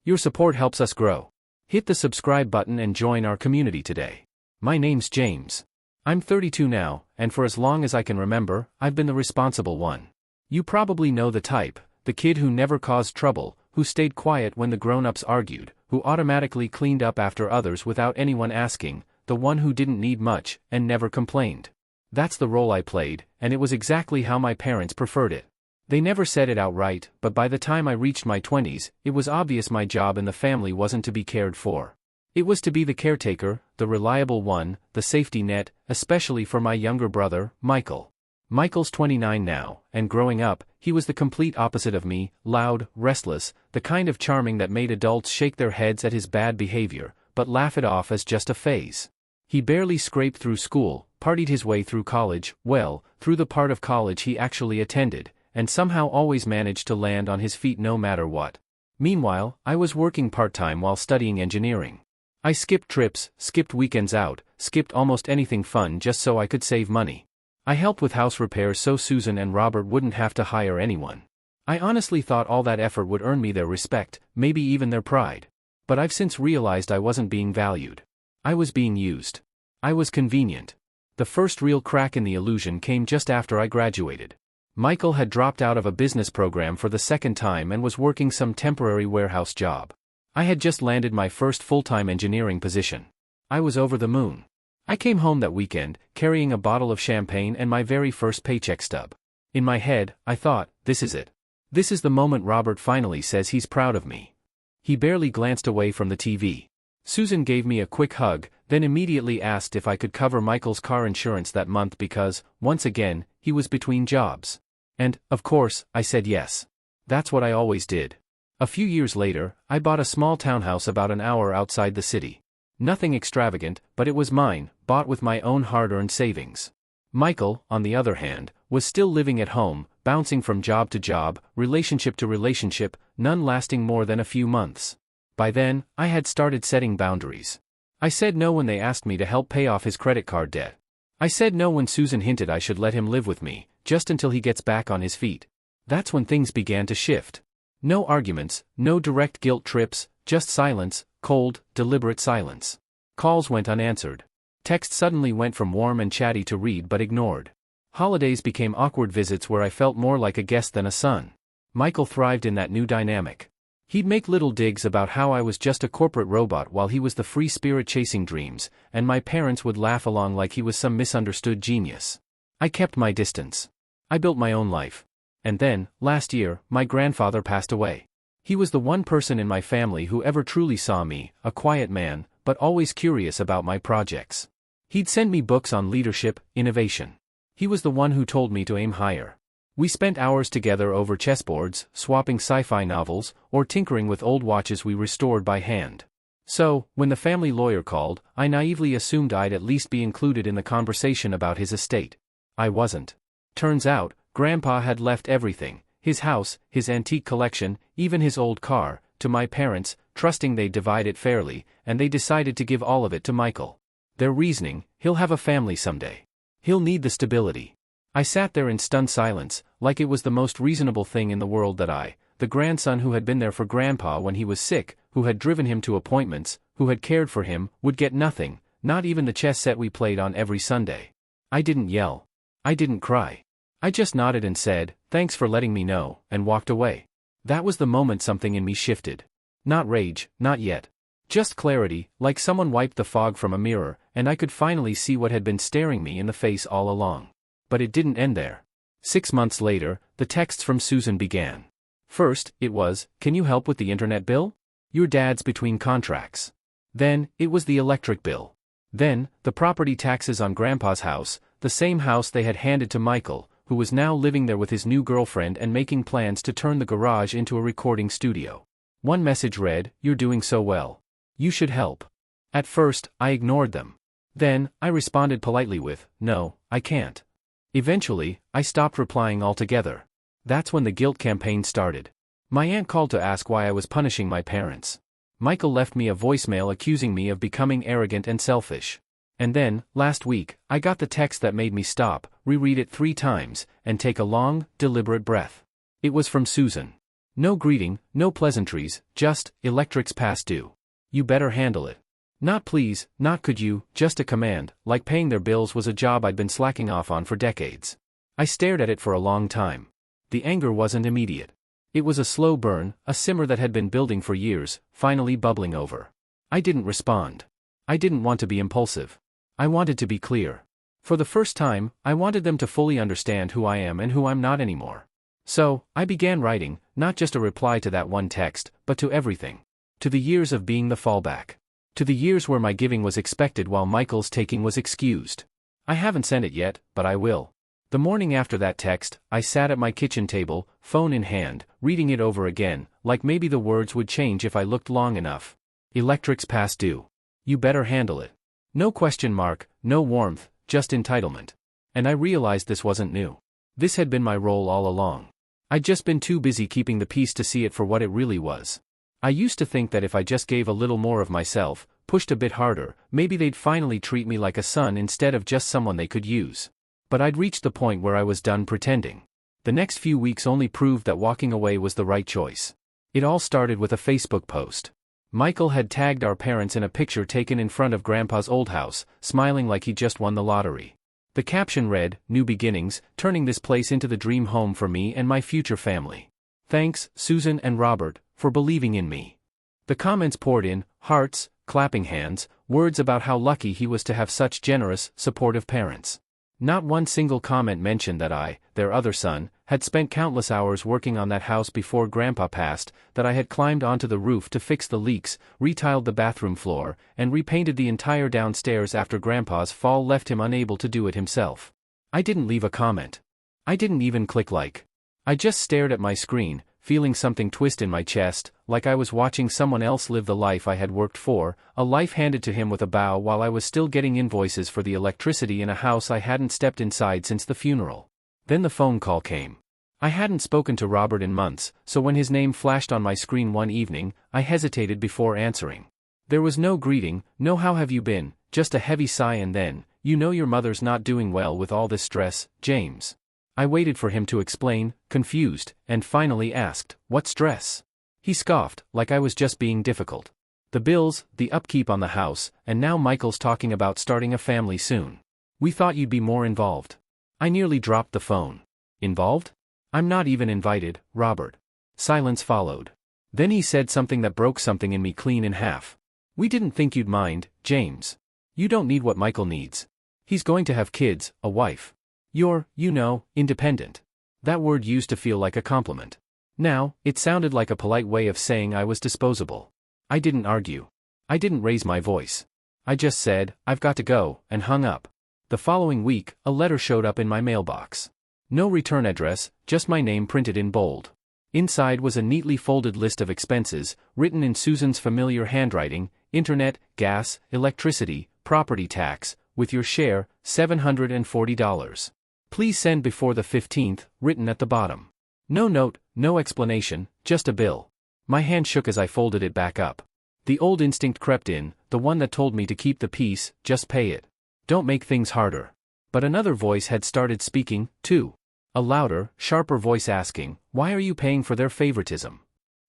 Your support helps us grow. Hit the subscribe button and join our community today. My name's James. I'm 32 now, and for as long as I can remember, I've been the responsible one. You probably know the type, the kid who never caused trouble, who stayed quiet when the grown-ups argued, who automatically cleaned up after others without anyone asking, the one who didn't need much and never complained. That's the role I played, and it was exactly how my parents preferred it. They never said it outright, but by the time I reached my 20s, it was obvious my job in the family wasn't to be cared for. It was to be the caretaker, the reliable one, the safety net, especially for my younger brother, Michael. Michael's 29 now, and growing up, he was the complete opposite of me, loud, restless, the kind of charming that made adults shake their heads at his bad behavior, but laugh it off as just a phase. He barely scraped through school, partied his way through college, well, through the part of college he actually attended, and somehow always managed to land on his feet no matter what. Meanwhile, I was working part-time while studying engineering. I skipped trips, skipped weekends out, skipped almost anything fun just so I could save money. I helped with house repairs so Susan and Robert wouldn't have to hire anyone. I honestly thought all that effort would earn me their respect, maybe even their pride. But I've since realized I wasn't being valued. I was being used. I was convenient. The first real crack in the illusion came just after I graduated. Michael had dropped out of a business program for the second time and was working some temporary warehouse job. I had just landed my first full-time engineering position. I was over the moon. I came home that weekend, carrying a bottle of champagne and my very first paycheck stub. In my head, I thought, this is it. This is the moment Robert finally says he's proud of me. He barely glanced away from the TV. Susan gave me a quick hug, then immediately asked if I could cover Michael's car insurance that month because, once again, he was between jobs. And, of course, I said yes. That's what I always did. A few years later, I bought a small townhouse about an hour outside the city. Nothing extravagant, but it was mine, bought with my own hard-earned savings. Michael, on the other hand, was still living at home, bouncing from job to job, relationship to relationship, none lasting more than a few months. By then, I had started setting boundaries. I said no when they asked me to help pay off his credit card debt. I said no when Susan hinted I should let him live with me, just until he gets back on his feet. That's when things began to shift. No arguments, no direct guilt trips, just silence, cold, deliberate silence. Calls went unanswered. Text suddenly went from warm and chatty to read but ignored. Holidays became awkward visits where I felt more like a guest than a son. Michael thrived in that new dynamic. He'd make little digs about how I was just a corporate robot while he was the free spirit chasing dreams, and my parents would laugh along like he was some misunderstood genius. I kept my distance. I built my own life. And then, last year, my grandfather passed away. He was the one person in my family who ever truly saw me, a quiet man, but always curious about my projects. He'd send me books on leadership, innovation. He was the one who told me to aim higher. We spent hours together over chessboards, swapping sci-fi novels, or tinkering with old watches we restored by hand. So, when the family lawyer called, I naively assumed I'd at least be included in the conversation about his estate. I wasn't. Turns out, Grandpa had left everything, his house, his antique collection, even his old car, to my parents, trusting they'd divide it fairly, and they decided to give all of it to Michael. Their reasoning, he'll have a family someday. He'll need the stability. I sat there in stunned silence, like it was the most reasonable thing in the world that I, the grandson who had been there for Grandpa when he was sick, who had driven him to appointments, who had cared for him, would get nothing, not even the chess set we played on every Sunday. I didn't yell. I didn't cry. I just nodded and said, "Thanks for letting me know," and walked away. That was the moment something in me shifted. Not rage, not yet. Just clarity, like someone wiped the fog from a mirror, and I could finally see what had been staring me in the face all along. But it didn't end there. 6 months later, the texts from Susan began. First, it was, "Can you help with the internet bill? Your dad's between contracts." Then, it was the electric bill. Then, the property taxes on Grandpa's house, the same house they had handed to Michael, who was now living there with his new girlfriend and making plans to turn the garage into a recording studio. One message read, "You're doing so well. You should help." At first, I ignored them. Then, I responded politely with, "No, I can't." Eventually, I stopped replying altogether. That's when the guilt campaign started. My aunt called to ask why I was punishing my parents. Michael left me a voicemail accusing me of becoming arrogant and selfish. And then, last week, I got the text that made me stop, reread it 3 times, and take a long, deliberate breath. It was from Susan. No greeting, no pleasantries, just, electric's past due. You better handle it. Not please, not could you, just a command, like paying their bills was a job I'd been slacking off on for decades. I stared at it for a long time. The anger wasn't immediate. It was a slow burn, a simmer that had been building for years, finally bubbling over. I didn't respond. I didn't want to be impulsive. I wanted to be clear. For the first time, I wanted them to fully understand who I am and who I'm not anymore. So, I began writing, not just a reply to that one text, but to everything. To the years of being the fallback. To the years where my giving was expected while Michael's taking was excused. I haven't sent it yet, but I will. The morning after that text, I sat at my kitchen table, phone in hand, reading it over again, like maybe the words would change if I looked long enough. Electric's past due. You better handle it. No question mark, no warmth, just entitlement. And I realized this wasn't new. This had been my role all along. I'd just been too busy keeping the peace to see it for what it really was. I used to think that if I just gave a little more of myself, pushed a bit harder, maybe they'd finally treat me like a son instead of just someone they could use. But I'd reached the point where I was done pretending. The next few weeks only proved that walking away was the right choice. It all started with a Facebook post. Michael had tagged our parents in a picture taken in front of Grandpa's old house, smiling like he just won the lottery. The caption read, "New beginnings, turning this place into the dream home for me and my future family. Thanks, Susan and Robert, for believing in me." The comments poured in, hearts, clapping hands, words about how lucky he was to have such generous, supportive parents. Not one single comment mentioned that I, their other son, had spent countless hours working on that house before Grandpa passed, that I had climbed onto the roof to fix the leaks, retiled the bathroom floor, and repainted the entire downstairs after Grandpa's fall left him unable to do it himself. I didn't leave a comment. I didn't even click like. I just stared at my screen, feeling something twist in my chest, like I was watching someone else live the life I had worked for, a life handed to him with a bow while I was still getting invoices for the electricity in a house I hadn't stepped inside since the funeral. Then the phone call came. I hadn't spoken to Robert in months, so when his name flashed on my screen one evening, I hesitated before answering. There was no greeting, no "how have you been," just a heavy sigh and then, "You know your mother's not doing well with all this stress, James." I waited for him to explain, confused, and finally asked, "What stress?" He scoffed, like I was just being difficult. The bills, the upkeep on the house, and now Michael's talking about starting a family soon. "We thought you'd be more involved." I nearly dropped the phone. "Involved? I'm not even invited, Robert." Silence followed. Then he said something that broke something in me clean in half. "We didn't think you'd mind, James. You don't need what Michael needs. He's going to have kids, a wife. You're, independent." That word used to feel like a compliment. Now, it sounded like a polite way of saying I was disposable. I didn't argue. I didn't raise my voice. I just said, "I've got to go," and hung up. The following week, a letter showed up in my mailbox. No return address, just my name printed in bold. Inside was a neatly folded list of expenses, written in Susan's familiar handwriting: internet, gas, electricity, property tax, with your share, $740. Please send before the 15th, written at the bottom. No note, no explanation, just a bill. My hand shook as I folded it back up. The old instinct crept in, the one that told me to keep the peace, just pay it. Don't make things harder. But another voice had started speaking, too. A louder, sharper voice asking, "Why are you paying for their favoritism?"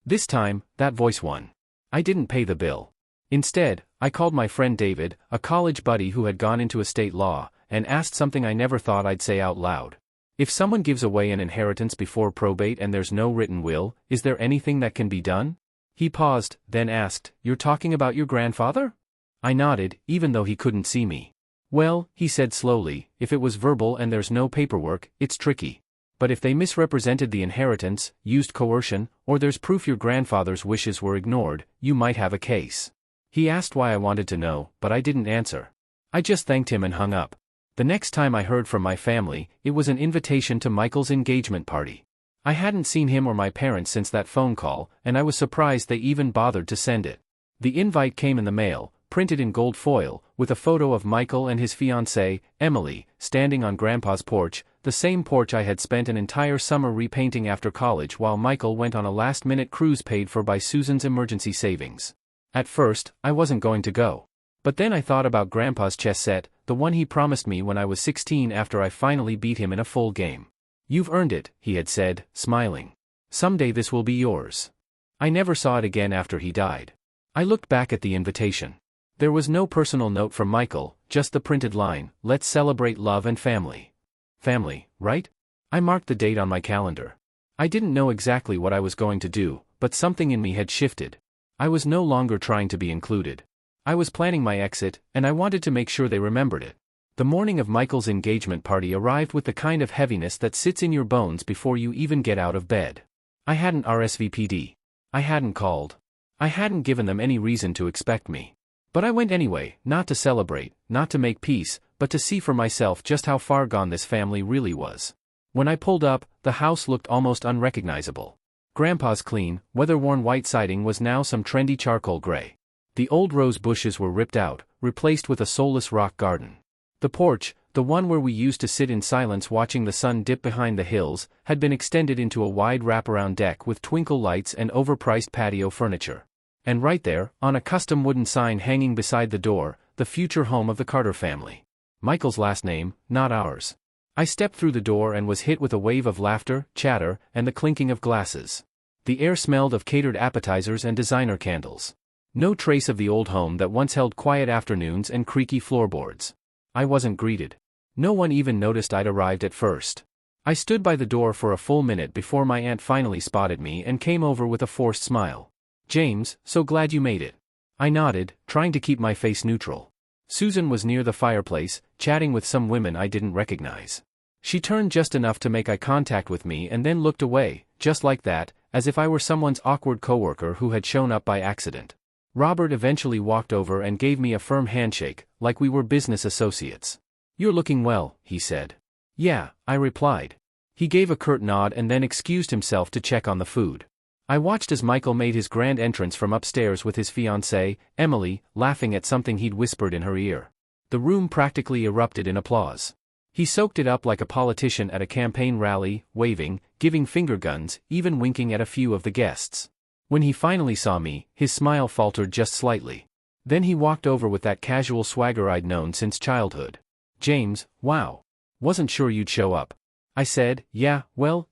This time, that voice won. I didn't pay the bill. Instead, I called my friend David, a college buddy who had gone into estate law, and asked something I never thought I'd say out loud. If someone gives away an inheritance before probate and there's no written will, is there anything that can be done? He paused, then asked, "You're talking about your grandfather?" I nodded, even though he couldn't see me. "Well," he said slowly, "if it was verbal and there's no paperwork, it's tricky. But if they misrepresented the inheritance, used coercion, or there's proof your grandfather's wishes were ignored, you might have a case." He asked why I wanted to know, but I didn't answer. I just thanked him and hung up. The next time I heard from my family, it was an invitation to Michael's engagement party. I hadn't seen him or my parents since that phone call, and I was surprised they even bothered to send it. The invite came in the mail, printed in gold foil, with a photo of Michael and his fiancée, Emily, standing on Grandpa's porch, the same porch I had spent an entire summer repainting after college while Michael went on a last-minute cruise paid for by Susan's emergency savings. At first, I wasn't going to go. But then I thought about Grandpa's chess set, the one he promised me when I was 16 after I finally beat him in a full game. "You've earned it," he had said, smiling. Someday this will be yours. I never saw it again after he died. I looked back at the invitation. There was no personal note from Michael, just the printed line, "Let's celebrate love and family." Family, right? I marked the date on my calendar. I didn't know exactly what I was going to do, but something in me had shifted. I was no longer trying to be included. I was planning my exit, and I wanted to make sure they remembered it. The morning of Michael's engagement party arrived with the kind of heaviness that sits in your bones before you even get out of bed. I hadn't RSVP'd. I hadn't called. I hadn't given them any reason to expect me. But I went anyway, not to celebrate, not to make peace, but to see for myself just how far gone this family really was. When I pulled up, the house looked almost unrecognizable. Grandpa's clean, weather-worn white siding was now some trendy charcoal gray. The old rose bushes were ripped out, replaced with a soulless rock garden. The porch, the one where we used to sit in silence watching the sun dip behind the hills, had been extended into a wide wraparound deck with twinkle lights and overpriced patio furniture. And right there, on a custom wooden sign hanging beside the door, the future home of the Carter family. Michael's last name, not ours. I stepped through the door and was hit with a wave of laughter, chatter, and the clinking of glasses. The air smelled of catered appetizers and designer candles. No trace of the old home that once held quiet afternoons and creaky floorboards. I wasn't greeted. No one even noticed I'd arrived at first. I stood by the door for a full minute before my aunt finally spotted me and came over with a forced smile. "James, so glad you made it." I nodded, trying to keep my face neutral. Susan was near the fireplace, chatting with some women I didn't recognize. She turned just enough to make eye contact with me and then looked away, just like that, as if I were someone's awkward coworker who had shown up by accident. Robert eventually walked over and gave me a firm handshake, like we were business associates. "You're looking well," he said. "Yeah," I replied. He gave a curt nod and then excused himself to check on the food. I watched as Michael made his grand entrance from upstairs with his fiancée, Emily, laughing at something he'd whispered in her ear. The room practically erupted in applause. He soaked it up like a politician at a campaign rally, waving, giving finger guns, even winking at a few of the guests. When he finally saw me, his smile faltered just slightly. Then he walked over with that casual swagger I'd known since childhood. "James, wow. Wasn't sure you'd show up." I said, "Yeah, well,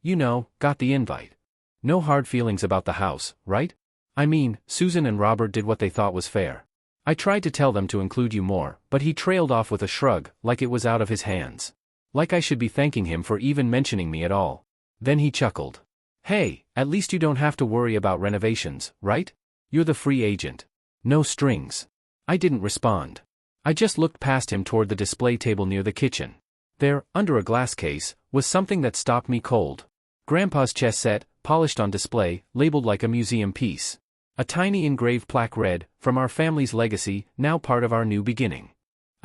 got the invite. No hard feelings about the house, right? I mean, Susan and Robert did what they thought was fair. I tried to tell them to include you more, but he trailed off with a shrug, like it was out of his hands. Like I should be thanking him for even mentioning me at all." Then he chuckled. "Hey, at least you don't have to worry about renovations, right? You're the free agent. No strings." I didn't respond. I just looked past him toward the display table near the kitchen. There, under a glass case, was something that stopped me cold. Grandpa's chess set, polished on display, labeled like a museum piece. A tiny engraved plaque read, "From our family's legacy, now part of our new beginning."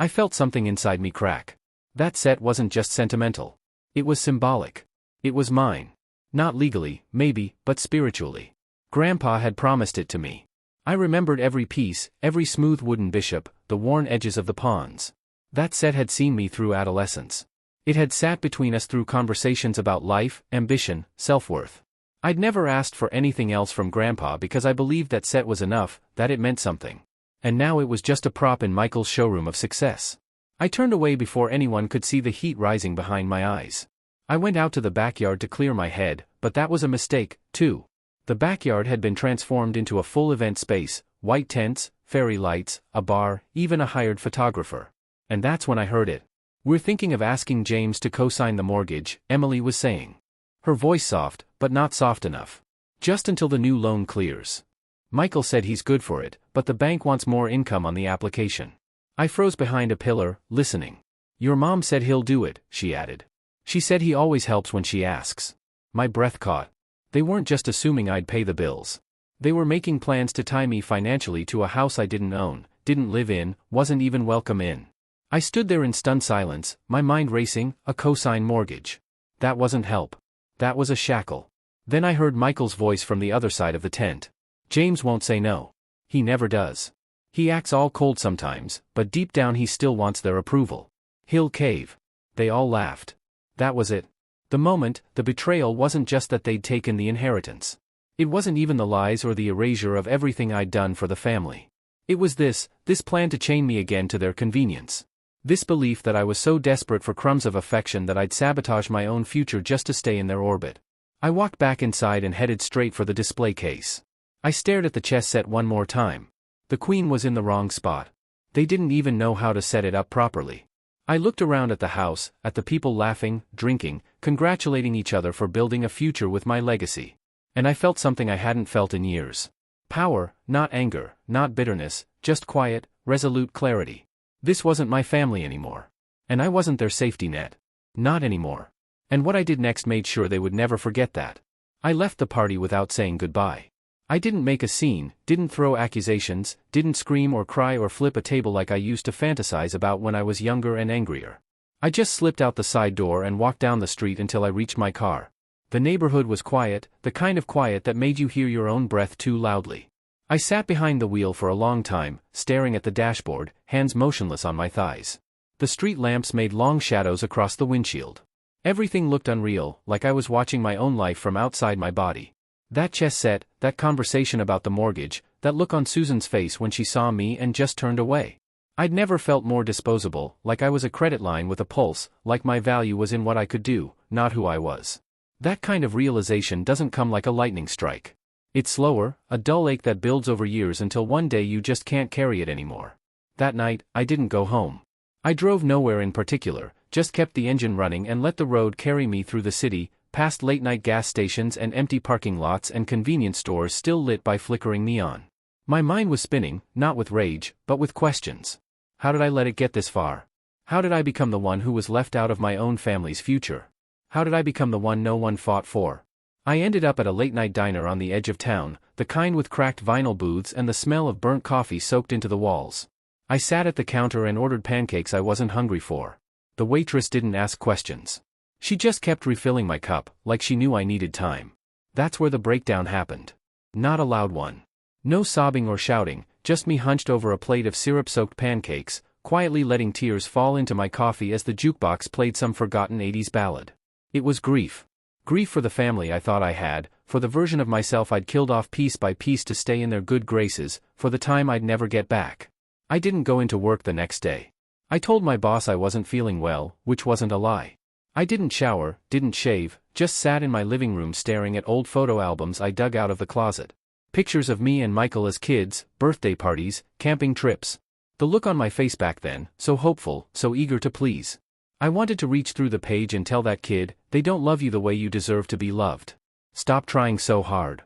I felt something inside me crack. That set wasn't just sentimental. It was symbolic. It was mine. Not legally, maybe, but spiritually. Grandpa had promised it to me. I remembered every piece, every smooth wooden bishop, the worn edges of the pawns. That set had seen me through adolescence. It had sat between us through conversations about life, ambition, self-worth. I'd never asked for anything else from Grandpa because I believed that set was enough, that it meant something. And now it was just a prop in Michael's showroom of success. I turned away before anyone could see the heat rising behind my eyes. I went out to the backyard to clear my head, but that was a mistake, too. The backyard had been transformed into a full event space, white tents, fairy lights, a bar, even a hired photographer. And that's when I heard it. "We're thinking of asking James to co-sign the mortgage," Emily was saying. Her voice soft, but not soft enough. "Just until the new loan clears. Michael said he's good for it, but the bank wants more income on the application." I froze behind a pillar, listening. "Your mom said he'll do it," she added. "She said he always helps when she asks." My breath caught. They weren't just assuming I'd pay the bills. They were making plans to tie me financially to a house I didn't own, didn't live in, wasn't even welcome in. I stood there in stunned silence, my mind racing, a cosign mortgage. That wasn't help. That was a shackle. Then I heard Michael's voice from the other side of the tent. "James won't say no. He never does. He acts all cold sometimes, but deep down he still wants their approval. He'll cave." They all laughed. That was it. The moment, the betrayal wasn't just that they'd taken the inheritance. It wasn't even the lies or the erasure of everything I'd done for the family. It was this plan to chain me again to their convenience. This belief that I was so desperate for crumbs of affection that I'd sabotage my own future just to stay in their orbit. I walked back inside and headed straight for the display case. I stared at the chess set one more time. The queen was in the wrong spot. They didn't even know how to set it up properly. I looked around at the house, at the people laughing, drinking, congratulating each other for building a future with my legacy. And I felt something I hadn't felt in years. Power, not anger, not bitterness, just quiet, resolute clarity. This wasn't my family anymore. And I wasn't their safety net. Not anymore. And what I did next made sure they would never forget that. I left the party without saying goodbye. I didn't make a scene, didn't throw accusations, didn't scream or cry or flip a table like I used to fantasize about when I was younger and angrier. I just slipped out the side door and walked down the street until I reached my car. The neighborhood was quiet, the kind of quiet that made you hear your own breath too loudly. I sat behind the wheel for a long time, staring at the dashboard, hands motionless on my thighs. The street lamps made long shadows across the windshield. Everything looked unreal, like I was watching my own life from outside my body. That chess set, that conversation about the mortgage, that look on Susan's face when she saw me and just turned away. I'd never felt more disposable, like I was a credit line with a pulse, like my value was in what I could do, not who I was. That kind of realization doesn't come like a lightning strike. It's slower, a dull ache that builds over years until one day you just can't carry it anymore. That night, I didn't go home. I drove nowhere in particular, just kept the engine running and let the road carry me through the city, past late-night gas stations and empty parking lots and convenience stores still lit by flickering neon. My mind was spinning, not with rage, but with questions. How did I let it get this far? How did I become the one who was left out of my own family's future? How did I become the one no one fought for? I ended up at a late-night diner on the edge of town, the kind with cracked vinyl booths and the smell of burnt coffee soaked into the walls. I sat at the counter and ordered pancakes I wasn't hungry for. The waitress didn't ask questions. She just kept refilling my cup, like she knew I needed time. That's where the breakdown happened. Not a loud one. No sobbing or shouting, just me hunched over a plate of syrup-soaked pancakes, quietly letting tears fall into my coffee as the jukebox played some forgotten 80s ballad. It was grief. Grief for the family I thought I had, for the version of myself I'd killed off piece by piece to stay in their good graces, for the time I'd never get back. I didn't go into work the next day. I told my boss I wasn't feeling well, which wasn't a lie. I didn't shower, didn't shave, just sat in my living room staring at old photo albums I dug out of the closet. Pictures of me and Michael as kids, birthday parties, camping trips. The look on my face back then, so hopeful, so eager to please. I wanted to reach through the page and tell that kid, they don't love you the way you deserve to be loved. Stop trying so hard.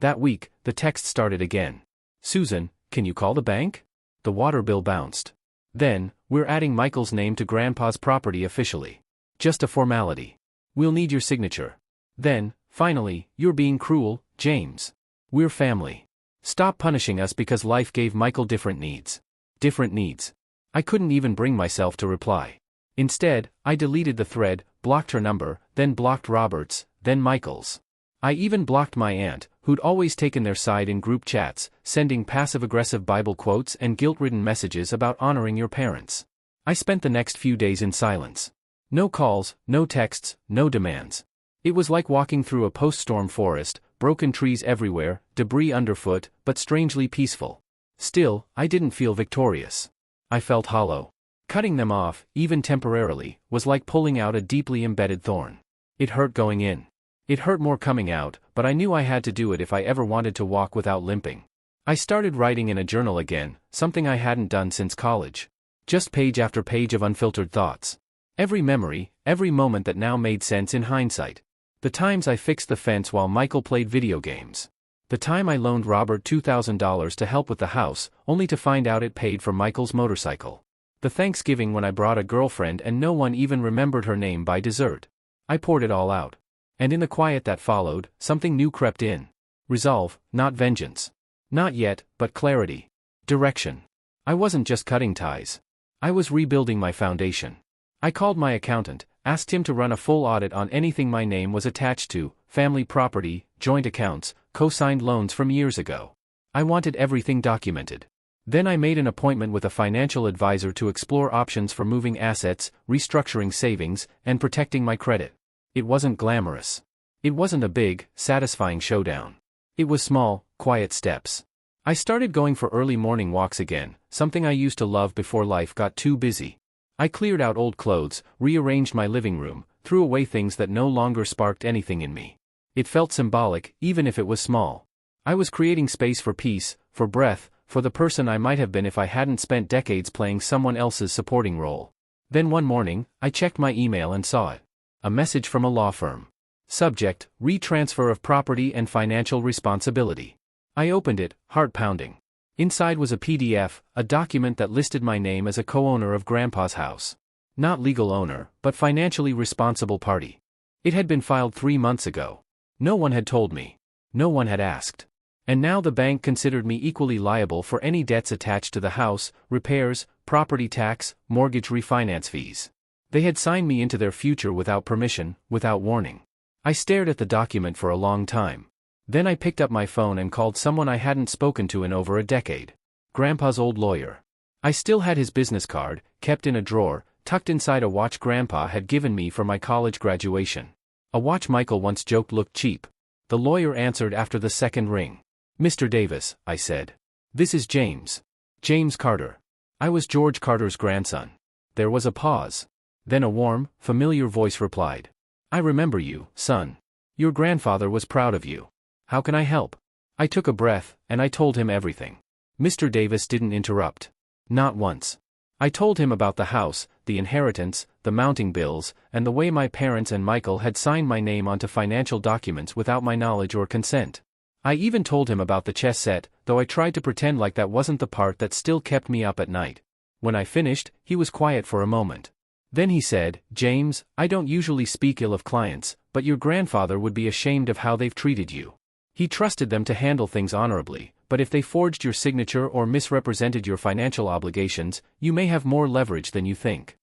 That week, the text started again. Susan, can you call the bank? The water bill bounced. Then, we're adding Michael's name to Grandpa's property officially. Just a formality. We'll need your signature. Then, finally, you're being cruel, James. We're family. Stop punishing us because life gave Michael different needs. Different needs. I couldn't even bring myself to reply. Instead, I deleted the thread, blocked her number, then blocked Robert's, then Michael's. I even blocked my aunt, who'd always taken their side in group chats, sending passive-aggressive Bible quotes and guilt-ridden messages about honoring your parents. I spent the next few days in silence. No calls, no texts, no demands. It was like walking through a post-storm forest, broken trees everywhere, debris underfoot, but strangely peaceful. Still, I didn't feel victorious. I felt hollow. Cutting them off, even temporarily, was like pulling out a deeply embedded thorn. It hurt going in. It hurt more coming out, but I knew I had to do it if I ever wanted to walk without limping. I started writing in a journal again, something I hadn't done since college. Just page after page of unfiltered thoughts. Every memory, every moment that now made sense in hindsight. The times I fixed the fence while Michael played video games. The time I loaned Robert $2,000 to help with the house, only to find out it paid for Michael's motorcycle. The Thanksgiving when I brought a girlfriend and no one even remembered her name by dessert. I poured it all out. And in the quiet that followed, something new crept in. Resolve, not vengeance. Not yet, but clarity. Direction. I wasn't just cutting ties. I was rebuilding my foundation. I called my accountant, asked him to run a full audit on anything my name was attached to, family property, joint accounts, co-signed loans from years ago. I wanted everything documented. Then I made an appointment with a financial advisor to explore options for moving assets, restructuring savings, and protecting my credit. It wasn't glamorous. It wasn't a big, satisfying showdown. It was small, quiet steps. I started going for early morning walks again, something I used to love before life got too busy. I cleared out old clothes, rearranged my living room, threw away things that no longer sparked anything in me. It felt symbolic, even if it was small. I was creating space for peace, for breath, for the person I might have been if I hadn't spent decades playing someone else's supporting role. Then one morning, I checked my email and saw it. A message from a law firm. Subject: retransfer of property and financial responsibility. I opened it, heart pounding. Inside was a PDF, a document that listed my name as a co-owner of Grandpa's house. Not legal owner, but financially responsible party. It had been filed 3 months ago. No one had told me. No one had asked. And now the bank considered me equally liable for any debts attached to the house, repairs, property tax, mortgage refinance fees. They had signed me into their future without permission, without warning. I stared at the document for a long time. Then I picked up my phone and called someone I hadn't spoken to in over a decade. Grandpa's old lawyer. I still had his business card, kept in a drawer, tucked inside a watch Grandpa had given me for my college graduation. A watch Michael once joked looked cheap. The lawyer answered after the second ring. "Mr. Davis," I said. "This is James. James Carter. I was George Carter's grandson." There was a pause. Then a warm, familiar voice replied. "I remember you, son. Your grandfather was proud of you. How can I help?" I took a breath, and I told him everything. Mr. Davis didn't interrupt. Not once. I told him about the house, the inheritance, the mounting bills, and the way my parents and Michael had signed my name onto financial documents without my knowledge or consent. I even told him about the chess set, though I tried to pretend like that wasn't the part that still kept me up at night. When I finished, he was quiet for a moment. Then he said, "James, I don't usually speak ill of clients, but your grandfather would be ashamed of how they've treated you. He trusted them to handle things honorably, but if they forged your signature or misrepresented your financial obligations, you may have more leverage than you think."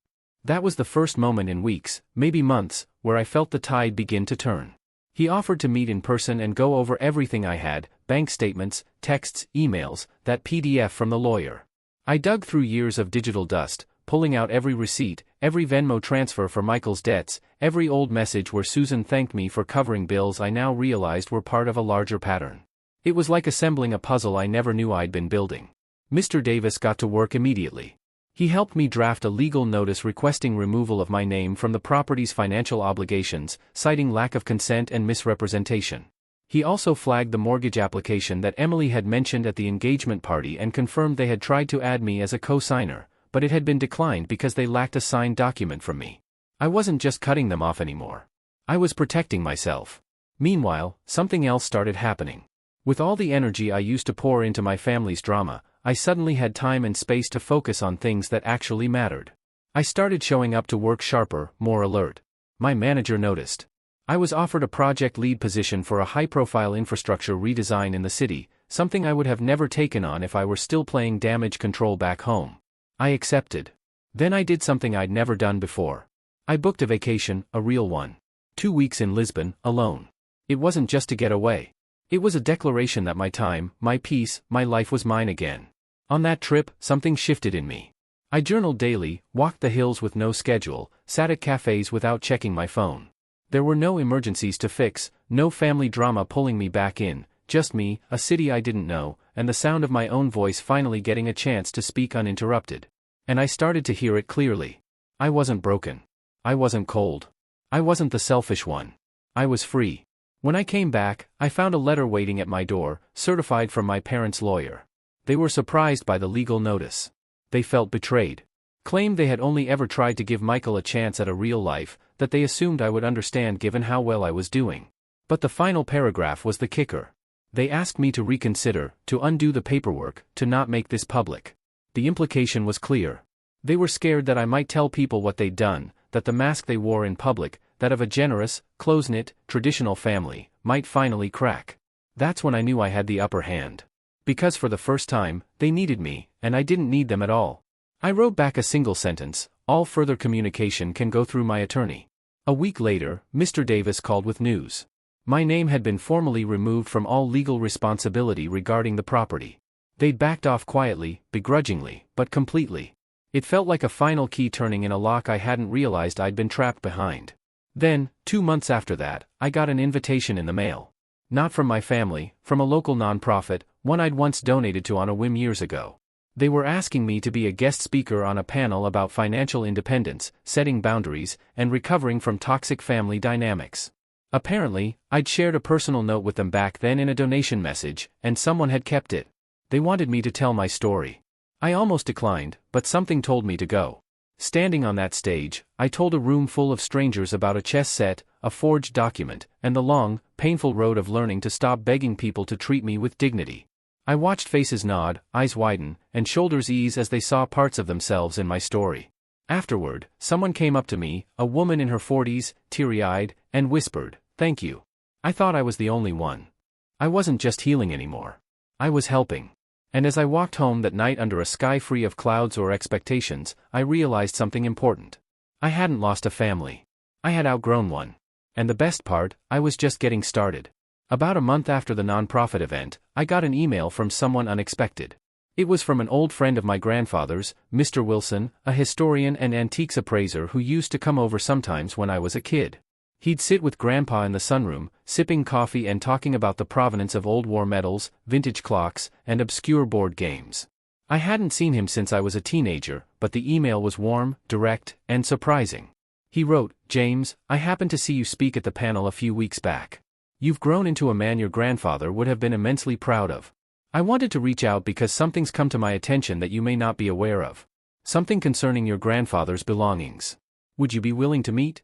That was the first moment in weeks, maybe months, where I felt the tide begin to turn. He offered to meet in person and go over everything I had: bank statements, texts, emails, that PDF from the lawyer. I dug through years of digital dust, pulling out every receipt, every Venmo transfer for Michael's debts, every old message where Susan thanked me for covering bills I now realized were part of a larger pattern. It was like assembling a puzzle I never knew I'd been building. Mr. Davis got to work immediately. He helped me draft a legal notice requesting removal of my name from the property's financial obligations, citing lack of consent and misrepresentation. He also flagged the mortgage application that Emily had mentioned at the engagement party and confirmed they had tried to add me as a co-signer, but it had been declined because they lacked a signed document from me. I wasn't just cutting them off anymore. I was protecting myself. Meanwhile, something else started happening. With all the energy I used to pour into my family's drama, I suddenly had time and space to focus on things that actually mattered. I started showing up to work sharper, more alert. My manager noticed. I was offered a project lead position for a high-profile infrastructure redesign in the city, something I would have never taken on if I were still playing damage control back home. I accepted. Then I did something I'd never done before. I booked a vacation, a real one. 2 weeks in Lisbon, alone. It wasn't just to get away. It was a declaration that my time, my peace, my life was mine again. On that trip, something shifted in me. I journaled daily, walked the hills with no schedule, sat at cafes without checking my phone. There were no emergencies to fix, no family drama pulling me back in, just me, a city I didn't know, and the sound of my own voice finally getting a chance to speak uninterrupted. And I started to hear it clearly. I wasn't broken. I wasn't cold. I wasn't the selfish one. I was free. When I came back, I found a letter waiting at my door, certified from my parents' lawyer. They were surprised by the legal notice. They felt betrayed. Claimed they had only ever tried to give Michael a chance at a real life, that they assumed I would understand given how well I was doing. But the final paragraph was the kicker. They asked me to reconsider, to undo the paperwork, to not make this public. The implication was clear. They were scared that I might tell people what they'd done, that the mask they wore in public, that of a generous, close-knit, traditional family, might finally crack. That's when I knew I had the upper hand. Because for the first time, they needed me, and I didn't need them at all. I wrote back a single sentence: "All further communication can go through my attorney." A week later, Mr. Davis called with news. My name had been formally removed from all legal responsibility regarding the property. They'd backed off quietly, begrudgingly, but completely. It felt like a final key turning in a lock I hadn't realized I'd been trapped behind. Then, 2 months after that, I got an invitation in the mail. Not from my family, from a local nonprofit, one I'd once donated to on a whim years ago. They were asking me to be a guest speaker on a panel about financial independence, setting boundaries, and recovering from toxic family dynamics. Apparently, I'd shared a personal note with them back then in a donation message, and someone had kept it. They wanted me to tell my story. I almost declined, but something told me to go. Standing on that stage, I told a room full of strangers about a chess set, a forged document, and the long, painful road of learning to stop begging people to treat me with dignity. I watched faces nod, eyes widen, and shoulders ease as they saw parts of themselves in my story. Afterward, someone came up to me, a woman in her 40s, teary-eyed, and whispered, "Thank you." I thought I was the only one. I wasn't just healing anymore. I was helping. And as I walked home that night under a sky free of clouds or expectations, I realized something important. I hadn't lost a family. I had outgrown one. And the best part, I was just getting started. About a month after the nonprofit event, I got an email from someone unexpected. It was from an old friend of my grandfather's, Mr. Wilson, a historian and antiques appraiser who used to come over sometimes when I was a kid. He'd sit with Grandpa in the sunroom, sipping coffee and talking about the provenance of old war medals, vintage clocks, and obscure board games. I hadn't seen him since I was a teenager, but the email was warm, direct, and surprising. He wrote, "James, I happened to see you speak at the panel a few weeks back. You've grown into a man your grandfather would have been immensely proud of. I wanted to reach out because something's come to my attention that you may not be aware of. Something concerning your grandfather's belongings. Would you be willing to meet?"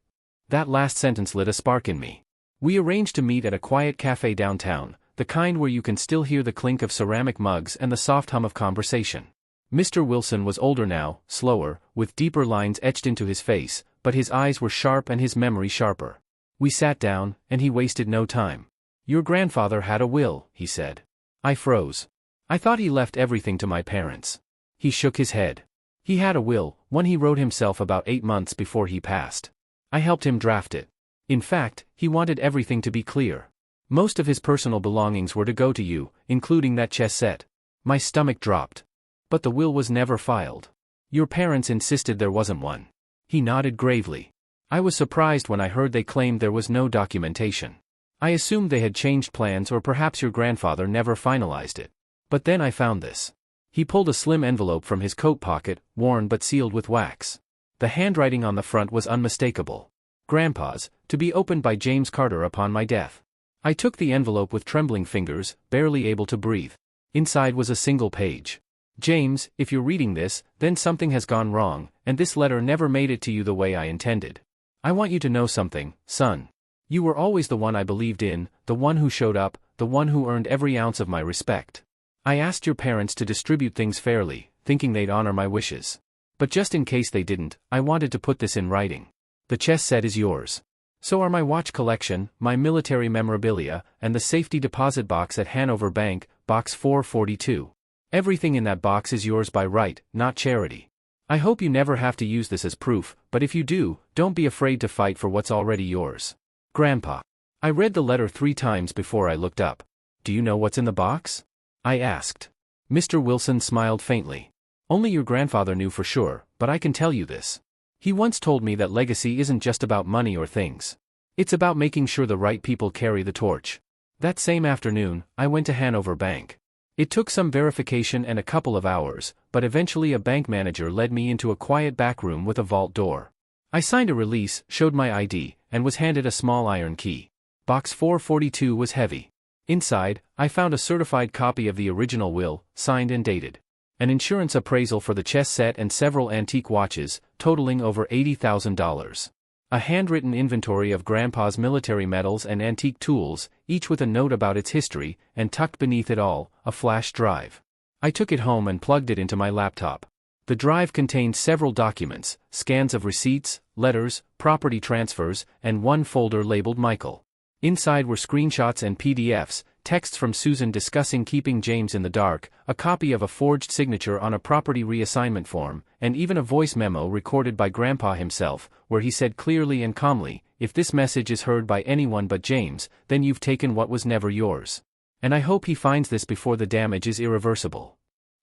That last sentence lit a spark in me. We arranged to meet at a quiet cafe downtown, the kind where you can still hear the clink of ceramic mugs and the soft hum of conversation. Mr. Wilson was older now, slower, with deeper lines etched into his face, but his eyes were sharp and his memory sharper. We sat down, and he wasted no time. "Your grandfather had a will," he said. I froze. I thought he left everything to my parents. He shook his head. "He had a will, one he wrote himself about 8 months before he passed. I helped him draft it. In fact, he wanted everything to be clear. Most of his personal belongings were to go to you, including that chess set." My stomach dropped. "But the will was never filed. Your parents insisted there wasn't one." He nodded gravely. I was surprised when I heard they claimed there was no documentation. I assumed they had changed plans or perhaps your grandfather never finalized it. But then I found this. He pulled a slim envelope from his coat pocket, worn but sealed with wax. The handwriting on the front was unmistakable. "Grandpa's, to be opened by James Carter upon my death." I took the envelope with trembling fingers, barely able to breathe. Inside was a single page. "James, if you're reading this, then something has gone wrong, and this letter never made it to you the way I intended. I want you to know something, son. You were always the one I believed in, the one who showed up, the one who earned every ounce of my respect. I asked your parents to distribute things fairly, thinking they'd honor my wishes. But just in case they didn't, I wanted to put this in writing. The chess set is yours. So are my watch collection, my military memorabilia, and the safety deposit box at Hanover Bank, box 442. Everything in that box is yours by right, not charity. I hope you never have to use this as proof, but if you do, don't be afraid to fight for what's already yours. Grandpa." I read the letter 3 times before I looked up. "Do you know what's in the box?" I asked. Mr. Wilson smiled faintly. "Only your grandfather knew for sure, but I can tell you this. He once told me that legacy isn't just about money or things. It's about making sure the right people carry the torch." That same afternoon, I went to Hanover Bank. It took some verification and a couple of hours, but eventually a bank manager led me into a quiet back room with a vault door. I signed a release, showed my ID, and was handed a small iron key. Box 442 was heavy. Inside, I found a certified copy of the original will, signed and dated. An insurance appraisal for the chess set and several antique watches, totaling over $80,000. A handwritten inventory of Grandpa's military medals and antique tools, each with a note about its history, and tucked beneath it all, a flash drive. I took it home and plugged it into my laptop. The drive contained several documents, scans of receipts, letters, property transfers, and one folder labeled Michael. Inside were screenshots and PDFs, texts from Susan discussing keeping James in the dark, a copy of a forged signature on a property reassignment form, and even a voice memo recorded by Grandpa himself, where he said clearly and calmly, "If this message is heard by anyone but James, then you've taken what was never yours. And I hope he finds this before the damage is irreversible."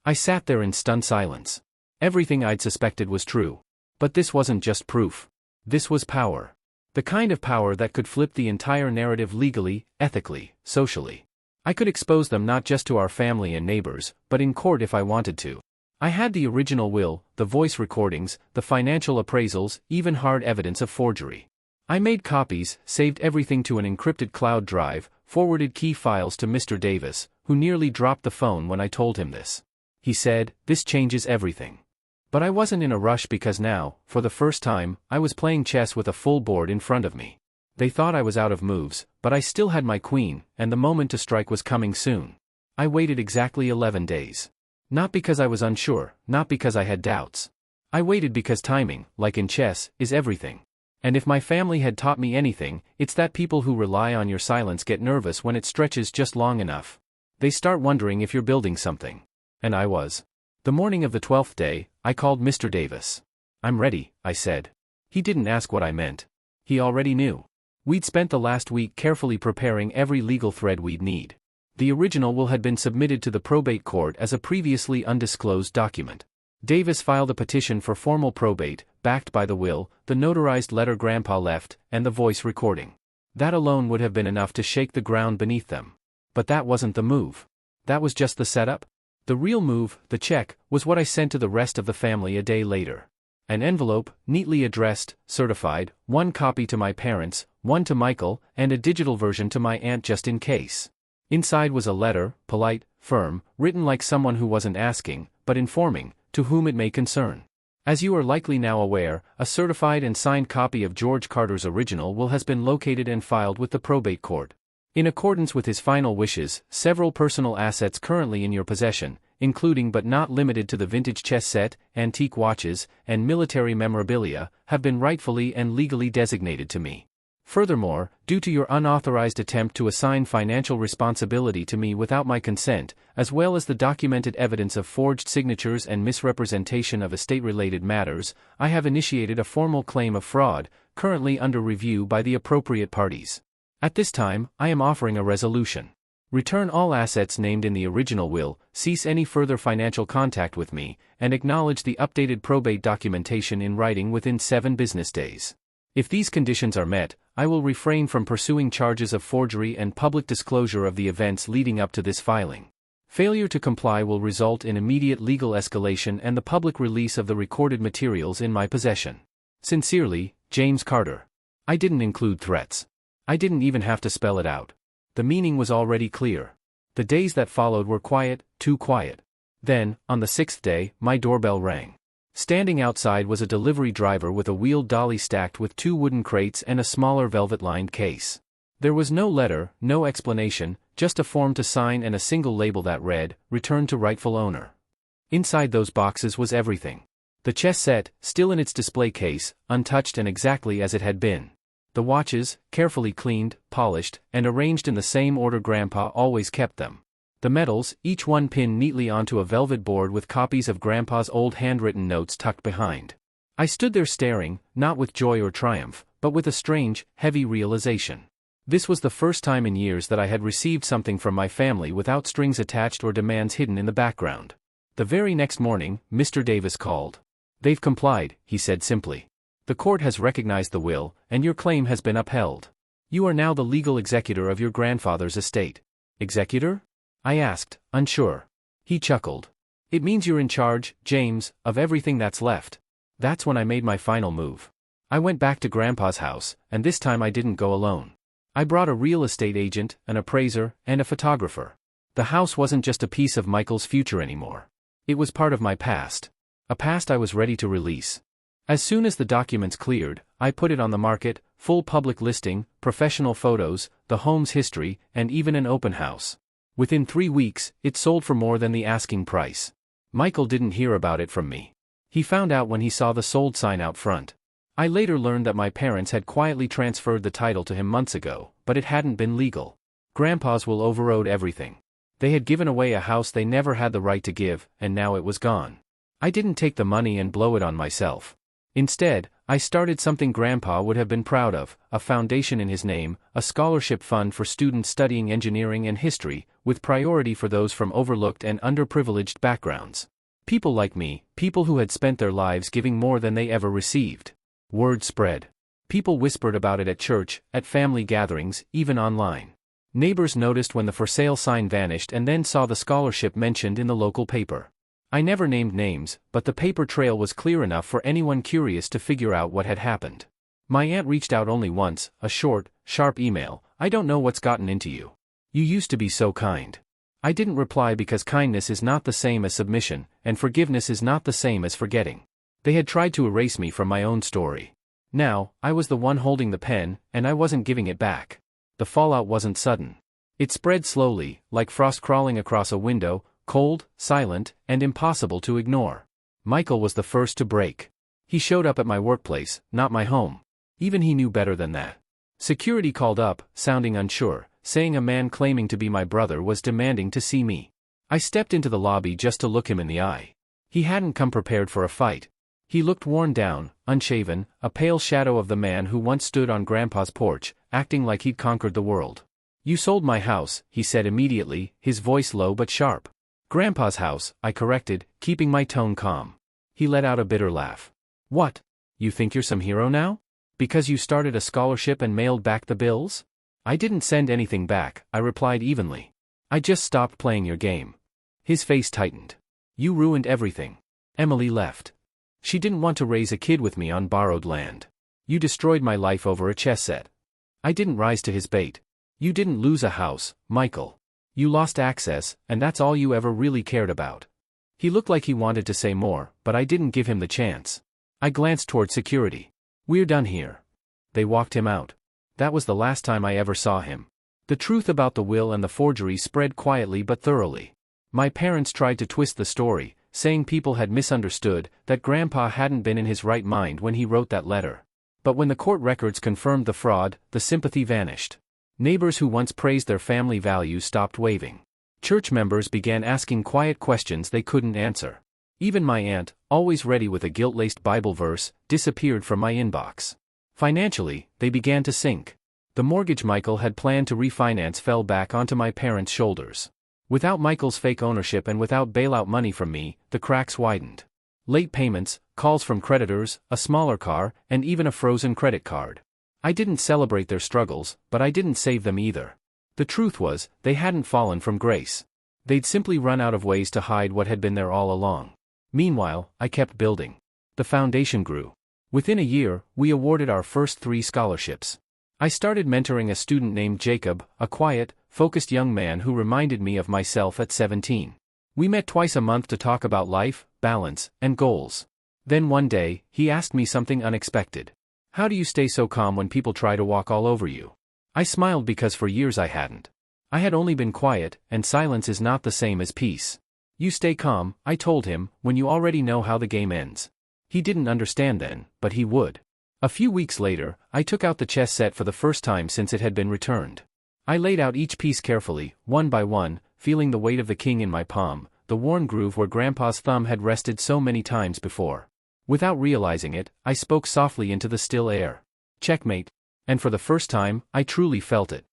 I sat there in stunned silence. Everything I'd suspected was true. But this wasn't just proof. This was power. The kind of power that could flip the entire narrative legally, ethically, socially. I could expose them not just to our family and neighbors, but in court if I wanted to. I had the original will, the voice recordings, the financial appraisals, even hard evidence of forgery. I made copies, saved everything to an encrypted cloud drive, forwarded key files to Mr. Davis, who nearly dropped the phone when I told him this. He said, "This changes everything." But I wasn't in a rush because now, for the first time, I was playing chess with a full board in front of me. They thought I was out of moves, but I still had my queen, and the moment to strike was coming soon. I waited exactly 11 days. Not because I was unsure, not because I had doubts. I waited because timing, like in chess, is everything. And if my family had taught me anything, it's that people who rely on your silence get nervous when it stretches just long enough. They start wondering if you're building something. And I was. The morning of the 12th day, I called Mr. Davis. "I'm ready," I said. He didn't ask what I meant. He already knew. We'd spent the last week carefully preparing every legal thread we'd need. The original will had been submitted to the probate court as a previously undisclosed document. Davis filed a petition for formal probate, backed by the will, the notarized letter Grandpa left, and the voice recording. That alone would have been enough to shake the ground beneath them. But that wasn't the move. That was just the setup. The real move, the check, was what I sent to the rest of the family a day later. An envelope, neatly addressed, certified, one copy to my parents, one to Michael, and a digital version to my aunt just in case. Inside was a letter, polite, firm, written like someone who wasn't asking, but informing, to whom it may concern. As you are likely now aware, a certified and signed copy of George Carter's original will has been located and filed with the probate court. In accordance with his final wishes, several personal assets currently in your possession, including but not limited to the vintage chess set, antique watches, and military memorabilia, have been rightfully and legally designated to me. Furthermore, due to your unauthorized attempt to assign financial responsibility to me without my consent, as well as the documented evidence of forged signatures and misrepresentation of estate-related matters, I have initiated a formal claim of fraud, currently under review by the appropriate parties. At this time, I am offering a resolution. Return all assets named in the original will, cease any further financial contact with me, and acknowledge the updated probate documentation in writing within 7 business days. If these conditions are met, I will refrain from pursuing charges of forgery and public disclosure of the events leading up to this filing. Failure to comply will result in immediate legal escalation and the public release of the recorded materials in my possession. Sincerely, James Carter. I didn't include threats. I didn't even have to spell it out. The meaning was already clear. The days that followed were quiet, too quiet. Then, on the 6th day, my doorbell rang. Standing outside was a delivery driver with a wheeled dolly stacked with 2 wooden crates and a smaller velvet-lined case. There was no letter, no explanation, just a form to sign and a single label that read, "Return to rightful owner." Inside those boxes was everything. The chess set, still in its display case, untouched and exactly as it had been. The watches, carefully cleaned, polished, and arranged in the same order Grandpa always kept them. The medals, each one pinned neatly onto a velvet board with copies of Grandpa's old handwritten notes tucked behind. I stood there staring, not with joy or triumph, but with a strange, heavy realization. This was the first time in years that I had received something from my family without strings attached or demands hidden in the background. The very next morning, Mr. Davis called. "They've complied," he said simply. "The court has recognized the will, and your claim has been upheld. You are now the legal executor of your grandfather's estate." "Executor?" I asked, unsure. He chuckled. "It means you're in charge, James, of everything that's left." That's when I made my final move. I went back to Grandpa's house, and this time I didn't go alone. I brought a real estate agent, an appraiser, and a photographer. The house wasn't just a piece of Michael's future anymore. It was part of my past. A past I was ready to release. As soon as the documents cleared, I put it on the market, full public listing, professional photos, the home's history, and even an open house. Within 3 weeks, it sold for more than the asking price. Michael didn't hear about it from me. He found out when he saw the sold sign out front. I later learned that my parents had quietly transferred the title to him months ago, but it hadn't been legal. Grandpa's will overrode everything. They had given away a house they never had the right to give, and now it was gone. I didn't take the money and blow it on myself. Instead, I started something Grandpa would have been proud of, a foundation in his name, a scholarship fund for students studying engineering and history, with priority for those from overlooked and underprivileged backgrounds. People like me, people who had spent their lives giving more than they ever received. Word spread. People whispered about it at church, at family gatherings, even online. Neighbors noticed when the for sale sign vanished and then saw the scholarship mentioned in the local paper. I never named names, but the paper trail was clear enough for anyone curious to figure out what had happened. My aunt reached out only once, a short, sharp email, "I don't know what's gotten into you. You used to be so kind." I didn't reply because kindness is not the same as submission, and forgiveness is not the same as forgetting. They had tried to erase me from my own story. Now, I was the one holding the pen, and I wasn't giving it back. The fallout wasn't sudden. It spread slowly, like frost crawling across a window, cold, silent, and impossible to ignore. Michael was the first to break. He showed up at my workplace, not my home. Even he knew better than that. Security called up, sounding unsure, saying a man claiming to be my brother was demanding to see me. I stepped into the lobby just to look him in the eye. He hadn't come prepared for a fight. He looked worn down, unshaven, a pale shadow of the man who once stood on Grandpa's porch, acting like he'd conquered the world. "You sold my house," he said immediately, his voice low but sharp. "Grandpa's house," I corrected, keeping my tone calm. He let out a bitter laugh. "What? You think you're some hero now? Because you started a scholarship and mailed back the bills?" "I didn't send anything back," I replied evenly. "I just stopped playing your game." His face tightened. "You ruined everything. Emily left. She didn't want to raise a kid with me on borrowed land. You destroyed my life over a chess set." I didn't rise to his bait. "You didn't lose a house, Michael. You lost access, and that's all you ever really cared about." He looked like he wanted to say more, but I didn't give him the chance. I glanced toward security. "We're done here." They walked him out. That was the last time I ever saw him. The truth about the will and the forgery spread quietly but thoroughly. My parents tried to twist the story, saying people had misunderstood, that Grandpa hadn't been in his right mind when he wrote that letter. But when the court records confirmed the fraud, the sympathy vanished. Neighbors who once praised their family values stopped waving. Church members began asking quiet questions they couldn't answer. Even my aunt, always ready with a guilt-laced Bible verse, disappeared from my inbox. Financially, they began to sink. The mortgage Michael had planned to refinance fell back onto my parents' shoulders. Without Michael's fake ownership and without bailout money from me, the cracks widened. Late payments, calls from creditors, a smaller car, and even a frozen credit card. I didn't celebrate their struggles, but I didn't save them either. The truth was, they hadn't fallen from grace. They'd simply run out of ways to hide what had been there all along. Meanwhile, I kept building. The foundation grew. Within a year, we awarded our first 3 scholarships. I started mentoring a student named Jacob, a quiet, focused young man who reminded me of myself at 17. We met twice a month to talk about life, balance, and goals. Then one day, he asked me something unexpected. "How do you stay so calm when people try to walk all over you?" I smiled because for years I hadn't. I had only been quiet, and silence is not the same as peace. "You stay calm," I told him, "when you already know how the game ends." He didn't understand then, but he would. A few weeks later, I took out the chess set for the first time since it had been returned. I laid out each piece carefully, one by one, feeling the weight of the king in my palm, the worn groove where Grandpa's thumb had rested so many times before. Without realizing it, I spoke softly into the still air. "Checkmate." And for the first time, I truly felt it.